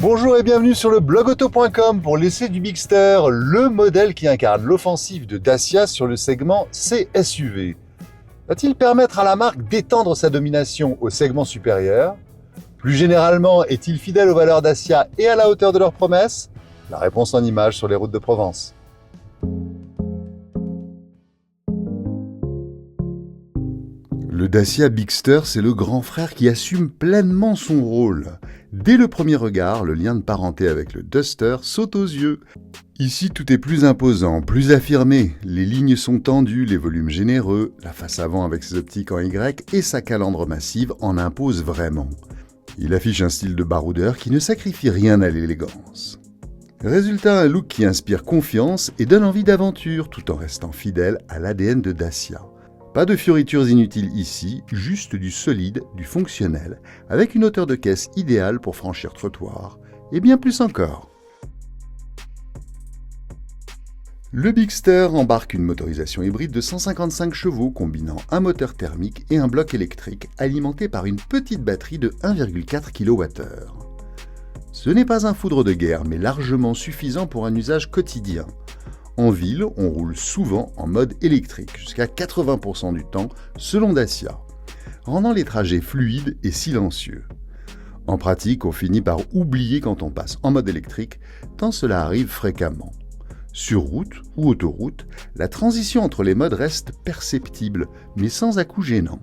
Bonjour et bienvenue sur le blogauto.com pour l'essai du Bigster, le modèle qui incarne l'offensive de Dacia sur le segment C-SUV. Va-t-il permettre à la marque d'étendre sa domination au segment supérieur? Plus généralement, est-il fidèle aux valeurs Dacia et à la hauteur de leurs promesses? La réponse en images sur les routes de Provence. Le Dacia Bigster, c'est le grand frère qui assume pleinement son rôle. Dès le premier regard, le lien de parenté avec le Duster saute aux yeux. Ici, tout est plus imposant, plus affirmé. Les lignes sont tendues, les volumes généreux, la face avant avec ses optiques en Y et sa calandre massive en impose vraiment. Il affiche un style de baroudeur qui ne sacrifie rien à l'élégance. Résultat, un look qui inspire confiance et donne envie d'aventure tout en restant fidèle à l'ADN de Dacia. Pas de fioritures inutiles ici, juste du solide, du fonctionnel, avec une hauteur de caisse idéale pour franchir trottoir, et bien plus encore. Le Bigster embarque une motorisation hybride de 155 chevaux combinant un moteur thermique et un bloc électrique alimenté par une petite batterie de 1,4 kWh. Ce n'est pas un foudre de guerre, mais largement suffisant pour un usage quotidien. En ville, on roule souvent en mode électrique, jusqu'à 80% du temps, selon Dacia, rendant les trajets fluides et silencieux. En pratique, on finit par oublier quand on passe en mode électrique, tant cela arrive fréquemment. Sur route ou autoroute, la transition entre les modes reste perceptible, mais sans à-coups gênants.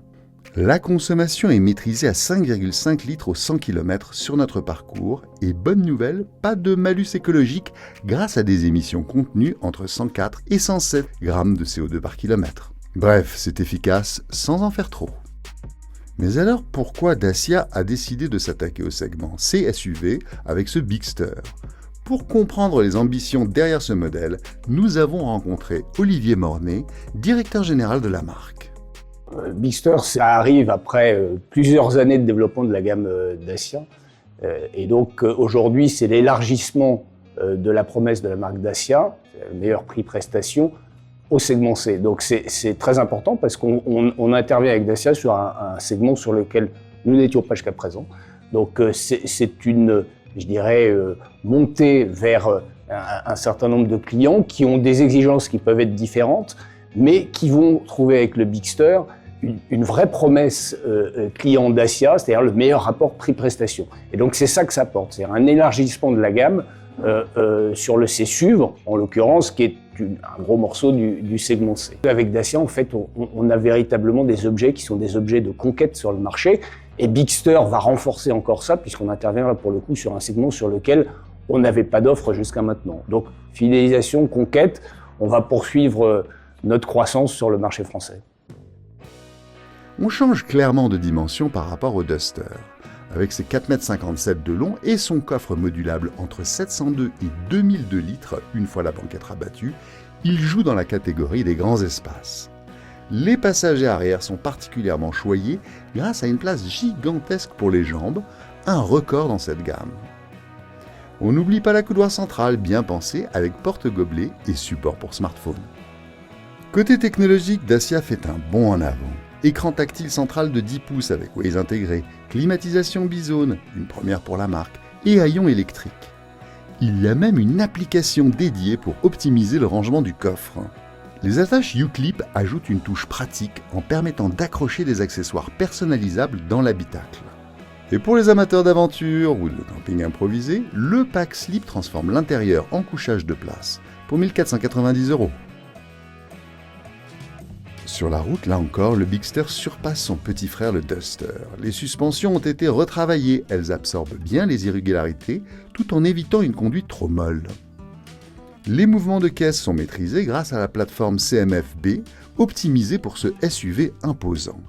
La consommation est maîtrisée à 5,5 litres au 100 km sur notre parcours et bonne nouvelle, pas de malus écologique grâce à des émissions contenues entre 104 et 107 grammes de CO2 par kilomètre. Bref, c'est efficace sans en faire trop. Mais alors pourquoi Dacia a décidé de s'attaquer au segment C-SUV avec ce Bigster? Pour comprendre les ambitions derrière ce modèle, nous avons rencontré Olivier Mornay, directeur général de la marque. Bigster, ça arrive après plusieurs années de développement de la gamme Dacia. Et donc aujourd'hui, c'est l'élargissement de la promesse de la marque Dacia, meilleur prix-prestation, au segment C. Donc c'est très important parce qu'on intervient avec Dacia sur un segment sur lequel nous n'étions pas jusqu'à présent. Donc c'est une, je dirais, montée vers un certain nombre de clients qui ont des exigences qui peuvent être différentes, mais qui vont trouver avec le Bigster une vraie promesse client Dacia, c'est-à-dire le meilleur rapport prix-prestation. Et donc c'est ça que ça porte, c'est-à-dire un élargissement de la gamme sur le C-SUV, en l'occurrence, qui est un gros morceau du segment C. Avec Dacia, en fait, on a véritablement des objets qui sont des objets de conquête sur le marché, et Bigster va renforcer encore ça, puisqu'on intervient là pour le coup sur un segment sur lequel on n'avait pas d'offre jusqu'à maintenant. Donc fidélisation, conquête, on va poursuivre notre croissance sur le marché français. On change clairement de dimension par rapport au Duster. Avec ses 4,57 m de long et son coffre modulable entre 702 et 2002 litres, une fois la banquette rabattue, il joue dans la catégorie des grands espaces. Les passagers arrière sont particulièrement choyés grâce à une place gigantesque pour les jambes, un record dans cette gamme. On n'oublie pas la coudoir centrale bien pensée avec porte-gobelet et support pour smartphone. Côté technologique, Dacia fait un bond en avant. Écran tactile central de 10 pouces avec Waze intégré, climatisation bizone, une première pour la marque, et haillons électrique. Il y a même une application dédiée pour optimiser le rangement du coffre. Les attaches U-Clip ajoutent une touche pratique en permettant d'accrocher des accessoires personnalisables dans l'habitacle. Et pour les amateurs d'aventure ou de camping improvisé, le pack slip transforme l'intérieur en couchage de place pour 1 490 €. Sur la route, là encore, le Bigster surpasse son petit frère le Duster. Les suspensions ont été retravaillées, elles absorbent bien les irrégularités tout en évitant une conduite trop molle. Les mouvements de caisse sont maîtrisés grâce à la plateforme CMF-B, optimisée pour ce SUV imposant.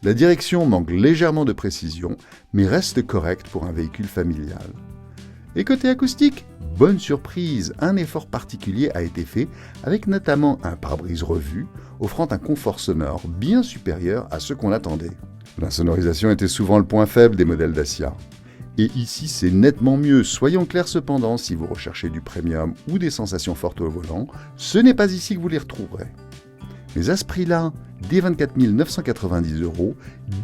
La direction manque légèrement de précision, mais reste correcte pour un véhicule familial. Et côté acoustique, bonne surprise, un effort particulier a été fait avec notamment un pare-brise revu, offrant un confort sonore bien supérieur à ce qu'on attendait. La sonorisation était souvent le point faible des modèles Dacia. Et ici, c'est nettement mieux. Soyons clairs cependant, si vous recherchez du premium ou des sensations fortes au volant, ce n'est pas ici que vous les retrouverez. Mais à ce prix-là, dès 24 990 €,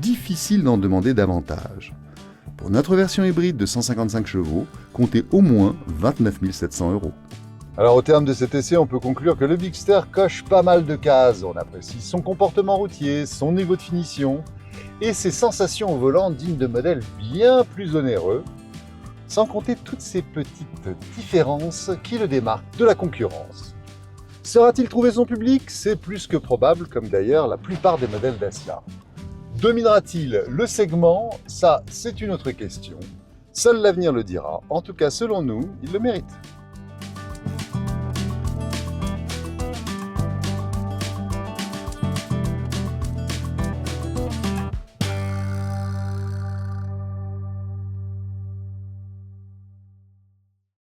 difficile d'en demander davantage. Pour notre version hybride de 155 chevaux, comptez au moins 29 700 €. Alors au terme de cet essai, on peut conclure que le Bigster coche pas mal de cases. On apprécie son comportement routier, son niveau de finition et ses sensations au volant dignes de modèles bien plus onéreux, sans compter toutes ces petites différences qui le démarquent de la concurrence. Saura-t-il trouver son public? C'est plus que probable, comme d'ailleurs la plupart des modèles Dacia. Dominera-t-il le segment? Ça, c'est une autre question. Seul l'avenir le dira. En tout cas, selon nous, il le mérite.